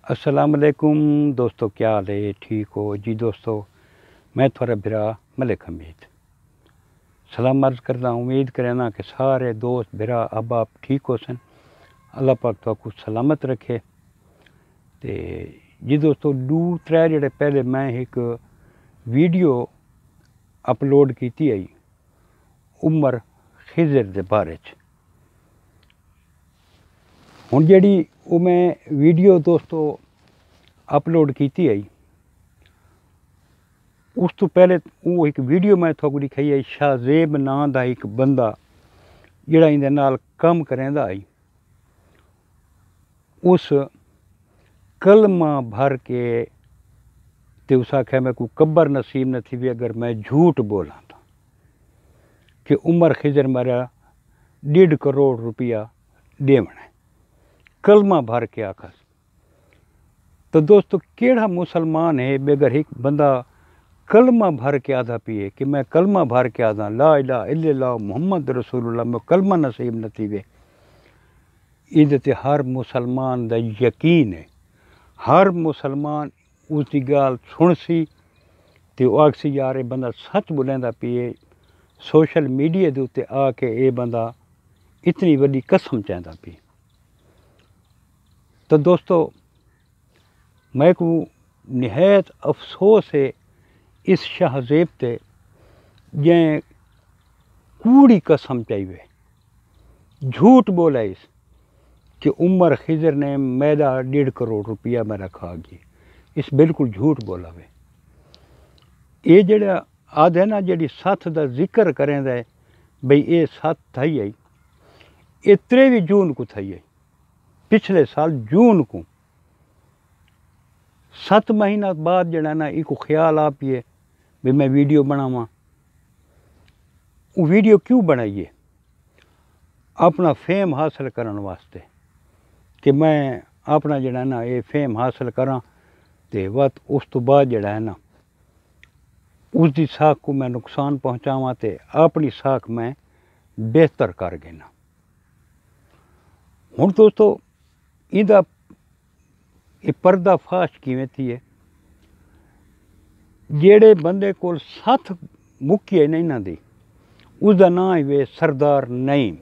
अस्सलाम वालेकुम दोस्तों, क्या हाल है? ठीक हो जी दोस्तों? मैं थोड़ा बिरा मलिक हमीद सलाम अर्ज करदा। उम्मीद करना कि सारे दोस्त बिरा अब आप ठीक हो सन। अल्लाह पाक तो कुछ सलामत रखे। ते जी दोस्तों, 2-3 जेह्ड़े पहले मैं एक वीडियो अपलोड की आई उमर खिजर दे बारे च। हुण जेह्ड़ी वो मैं वीडियो दोस्तों अपलोड की आई, उस तो पहले वो एक वीडियो मैं थोड़ी दिखाई आई। शाहजेब नां दा एक बंदा जेह्ड़ा इंदे नाल कम्म करेंदा आई, उस कलमा भर के ते उस आख्या मैं कोई कब्र नसीब न थी भी अगर मैं झूठ बोला था कि उमर खिजर मेरा 1.5 करोड़ रुपया देवना है, कलमा भर के आखस। तो दोस्तों, केड़ा मुसलमान है बेगर एक बंदा कलमा भर के आधा पिए कि मैं कलमा भर के आधा ला इलाहा इल्लल्लाह मुहम्मद रसूलुल्लाह, मैं कलमा नसीब न थी वे। इहदे ते हर मुसलमान दा यकीन है, हर मुसलमान उसकी गाल सुनसी ते वो आखसी यार ये बंदा सच बोलेंदा पिए। सोशल मीडिया दे उत्ते आके ये बंदा इतनी बड़ी कसम चैंदा पी। तो दोस्तों, मैं को निहायत अफसोस है इस शाहजेब ते जै कूड़ी कसम चाहिए, झूठ बोला इस कि उमर खिजर ने मेरा 1.5 करोड़ रुपया मेरा खा गई। इस बिल्कुल झूठ बोला वे। ये जेड़ा आदे ना जेड़ी सत्थ दा जिक्र करेंदा है बई ये सत्थ थई आई, ये 23 जून को थई आई, पिछले साल जून को। 7 महीना बाद जड़ा ना इको ख्याल आ पिए भी मैं वीडियो बनावा। वो वीडियो क्यों बनाइए? अपना फेम हासिल करने वास्ते कि मैं अपना जड़ा ना ये फेम हासिल करा ते वत उस तो बाद जड़ा है ना उसकी साख को मैं नुकसान पहुँचावा ते अपनी साख मैं बेहतर कर देना। हुण दोस्तों, इहदा ये पर्दाफाश किवें थी है? जेड़े बंदे कोल सत्थ मुक्की है ना इन्हां दी, उसका नाम है वे सरदार नईम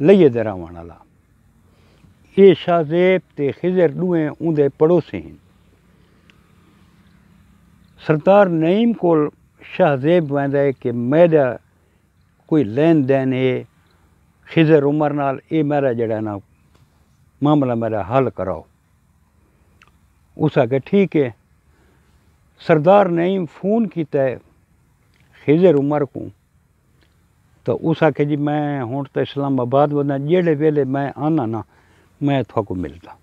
लइये दे रहण वाला। ये शाहजेब ते खिजर दुए उंदे पड़ोसी हैं। सरदार नईम कोल शाहजेब वैंदा है कि मेरा कोई लेन देन है खिजर उमर नाल, ये मेरा जड़ा ना मामला मेरा हल कराओ। उस आखे ठीक है। सरदार नईम फ़ोन किया है खिजर उमर को, तो उस आखे जी मैं हुण तो इस्लामाबाद वना, जेड़े वेले मैं आना ना मैं थोको मिलता।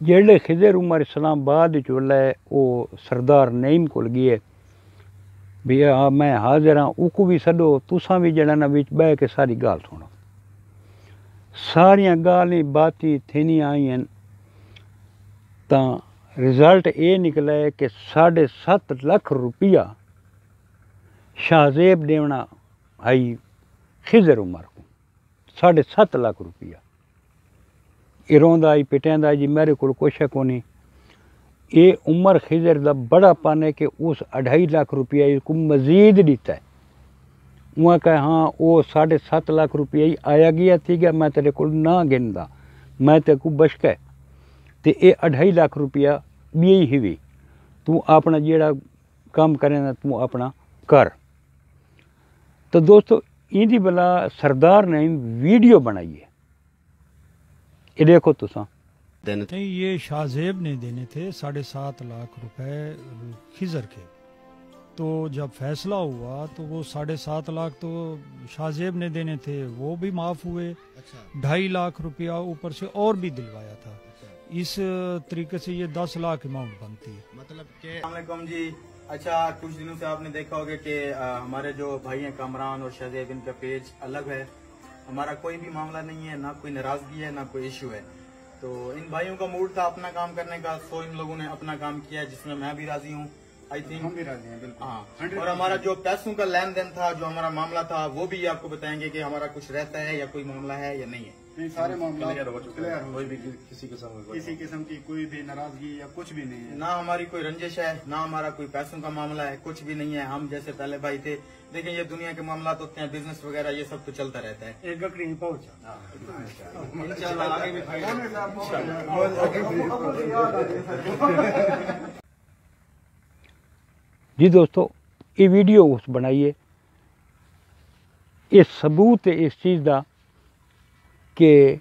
जेड़े खिजर उमर इस्लामाबाद चोला वो सरदार नईम कोल गए भी हाँ मैं हाजिर हाँ, उको भी सदो, तुसां भी जड़ा ना बिच बह के सारी गाल सुनो। सारियां गाली बाती थीनी आई हैं। तो रिजल्ट ये निकला है कि 7.5 लाख रुपया शाहजेब देवना आई खिजर उमर को। 7.5 लाख रुपया ये रोंदा आई पिटेंदा जी मेरे को कुछ है कोनी। ये उमर खिजर का बड़ा पन है कि उस 2.5 लाख रुपया इसको मजीद दिता है। वहाँ कहा हाँ वो 7.5 लाख रुपया ही आया गया थी गया, मैं तेरे को ना गिनदा, मैं तेरे को बशका है ते ये 2.5 लाख रुपया भी ही भी तू अपना जेड़ा काम करें तू अपना कर। तो दोस्तों, इहदी बला सरदार ने वीडियो बनाई है, ये देखो तुसा। नहीं, ये शाहजेब ने देने थे 7.5 लाख रुपए खिजर के। तो जब फैसला हुआ तो वो 7.5 लाख तो शाहजेब ने देने थे, वो भी माफ हुए। 2.5 लाख रुपया ऊपर से और भी दिलवाया था। इस तरीके से ये 10 लाख अमाउंट बनती है। मतलब के अस्सलाम जी। अच्छा, कुछ दिनों से आपने देखा होगा कि हमारे जो भाई हैं कामरान और शाहजेब, इनका पेज अलग है। हमारा कोई भी मामला नहीं है, ना कोई नाराजगी है, ना कोई इशू है। तो इन भाइयों का मूड था अपना काम करने का, सो इन लोगों ने अपना काम किया जिसमें मैं भी राजी हूँ। आई थिंक हम भी राजी हैं, बिल्कुल। हाँ, और हमारा जो पैसों का लेन देन था, जो हमारा मामला था, वो भी आपको बताएंगे कि हमारा कुछ रहता है या कोई मामला है या नहीं है। ये सारे मामला क्लियर हो चुका है, कोई भी किसी किस्म की कोई भी नाराजगी या कुछ भी नहीं है। ना हमारी कोई रंजिश है, ना हमारा कोई पैसों का मामला है, कुछ भी नहीं है। हम जैसे पहले भाई थे। देखिए ये दुनिया के मामला होते हैं, बिजनेस वगैरह ये सब तो चलता रहता है। एक गकड़ी पहुंचा इंशाल्लाह आगे भी जी दोस्तों, ये वीडियो उस बनाइए, ये सबूत है इस चीज़ का कि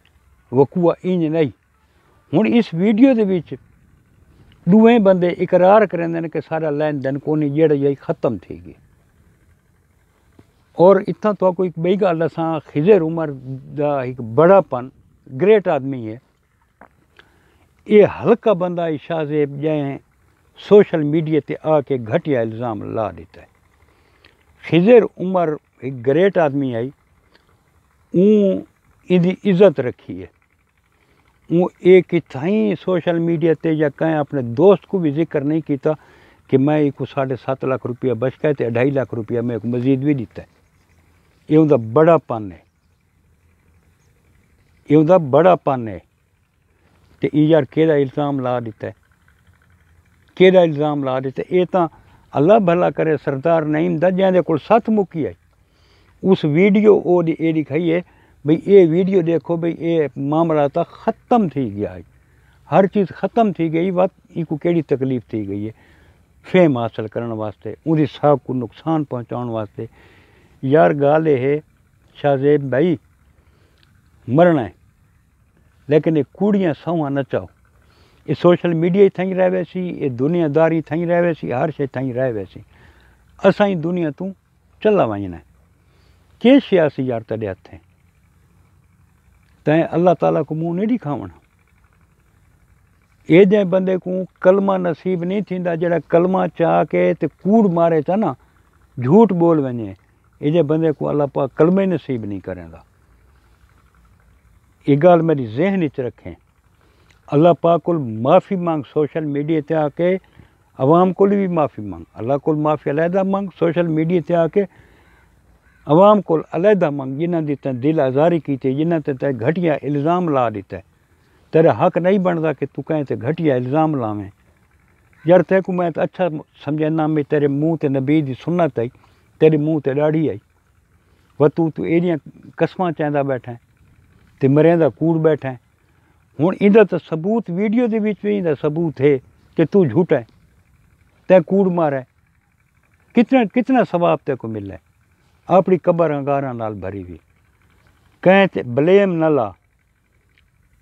वकूआ इंज नहीं। हुण इस वीडियो दे विच दुए बंदे इकरार करेंदे ने कि सारा लैन देन कोनी जेड़ा ये ख़त्म थी गई। और इतना तो कोई बई गल दसां, खिजर उमर दा एक बड़ापन, ग्रेट आदमी है। ये हल्का बंदा शाहजेब जैं सोशल मीडिया ते आके घटिया इल्ज़ाम ला दिता है। खिजर उमर एक ग्रेट आदमी आई, ऊँ इदी इज्जत रखी है। ऊँ एक इतना सोशल मीडिया ते या कहीं अपने दोस्त को भी जिक्र नहीं किया कि मैं एक 7.5 लाख रुपया बच गया तो 2.5 लाख रुपया मैं को मजीद भी दिता है। ये उनका बड़ापन है, ये उनका बड़ापन है। तो यार केदा इल्ज़ाम ला दिता है, केदा इल्ज़ाम ला दिता है। ये तो अल्लाह भला करे सरदार नईम दा जिंदे कोल 7 मुक्की आई, उस वीडियो ओ दिखाई है भाई ये वीडियो देखो भाई ये मामला तो ख़त्म थी गया है, हर चीज़ ख़त्म थी गई। बात इको केड़ी तकलीफ़ थी गई है फेम हासिल करने वास्ते, उनकी साख को नुकसान पहुँचाने वास्ते। यार गाल है शाहजेब भाई मरना है, लेकिन ये कूड़ियाँ सौहा न चाहो। ये सोशल मीडिया थी रह वैसी, ये दुनियादारी थी रह वैसी, हर शे थी रह वैसी। असां ही दुनिया तू चला वञना है, के सियासी यार तेरे हथ है। तैं अल्लाह ताला को मुँह नहीं दिखावना। ये जे बंदे को कलमा नसीब नहीं थींदा, जड़ा कलमा चाह के ते कूड़ मारे चा ना, झूठ बोल वञे, ये जे बंदे को अल्लाह पाक कलमे नसीब नहीं करेंदा। ये गाल मेरी जहन च रखें। अल्लाह पाक को माफ़ी मांग सोशल मीडिया ते आके, अवाम को भी माफ़ी मांग। अल्लाह को माफ़ी अलहदा मांग, सोशल मीडिया ते आके अवाम को अलहदा मांग। जिन्हें दी तैं दिल आज़ारी की, जिन्हें ते तैं घटिया इल्ज़ाम ला दिता है। तेरा हक नहीं बनता कि तू कहें ते घटिया इल्ज़ाम लावें। यार ते को मैं तो अच्छा समझना, मैं तेरे मुँह ते नबी दी सुन्नत आई, तेरे मुँह ते दाढ़ी आई। व तू एडियां कसमां चैंदा बैठा है ते मरेंदा कूड़ बैठा है। हुण इंदा तो सबूत वीडियो दे विच भी इंदा सबूत है कि तू झूठा है, तै कूड़ मारा है। कितना सवाब ते को मिला है। अपनी कबर अंगारा नाल भरी हुई, कहें ते ब्लेम न ला।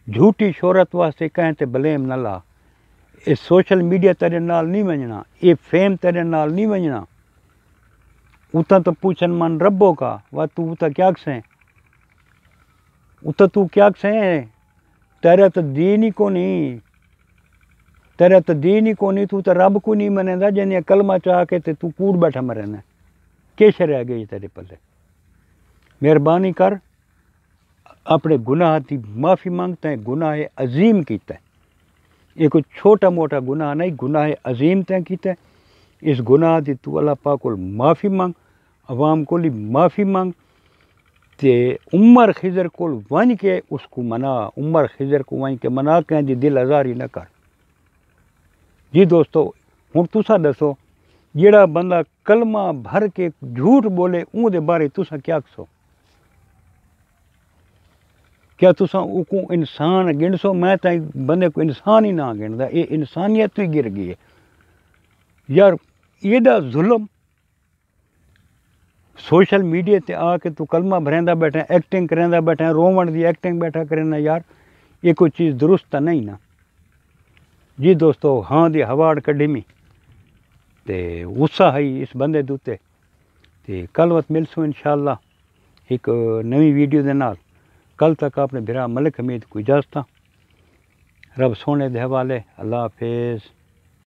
झूठी शोहरत वास्ते कहें ते ब्लेम न ला। ये सोशल मीडिया तेरे नाल नहीं वंजना, ये फेम तेरे नाल नहीं वंजना। उतना तो पूछन मन रब्बो का, वा तू उता क्या कसें, उता तू क्या कसें। तेरा तो दीन ही को नहीं, तेरा तो दीन ही को नहीं, तू तो रब को नहीं मनेंदा। जिन्हें कलमा चाह के ते तू कूड़ बैठा मरेना, किश रह गई तेरे पल्ले। मेहरबानी कर, अपने गुनाह की माफ़ी मांगता है। गुनाह अजीम कीता है, ये कोई छोटा मोटा गुनाह नहीं, गुनाह अजीम तैं कीता है। इस गुनाह की तू अल्लाह पाक को माफ़ी मांग, अवाम को माफ़ी मांग। ते उमर खिजर को वन के उसको मना, उमर खिजर को वन के मना, कहें दी दिल आज़ारी न कर। जी दोस्तों, हुण तुसा दसो, जेड़ा बंदा कलमा भर के झूठ बोले उहदे बारे तुसा क्या कसो। क्या तुसा उको इंसान गिणसो? मैं तो बंदे को इंसान ही ना गिणदा, ये इंसानियत तो ही गिर गई है। यार एडा जुल्म सोशल मीडिया ते आके तू कलमा भरेंदा बैठा, एक्टिंग करेंदा बैठा, रोवण दी एक्टिंग बैठा करना। यार ये कोई चीज़ दुरुस्त तो नहीं ना। जी दोस्तों, हाँ दी हवाड़ कढ़ी मी ते गुस्सा है इस बंदे दे उत्ते। ते कल वत मिलसूँ इंशाअल्लाह एक नवी वीडियो दे नाल। कल तक अपने भरा मलिक हमीद को इजाज़त। रब सोने दे हवाले। अल्लाह हाफिज़।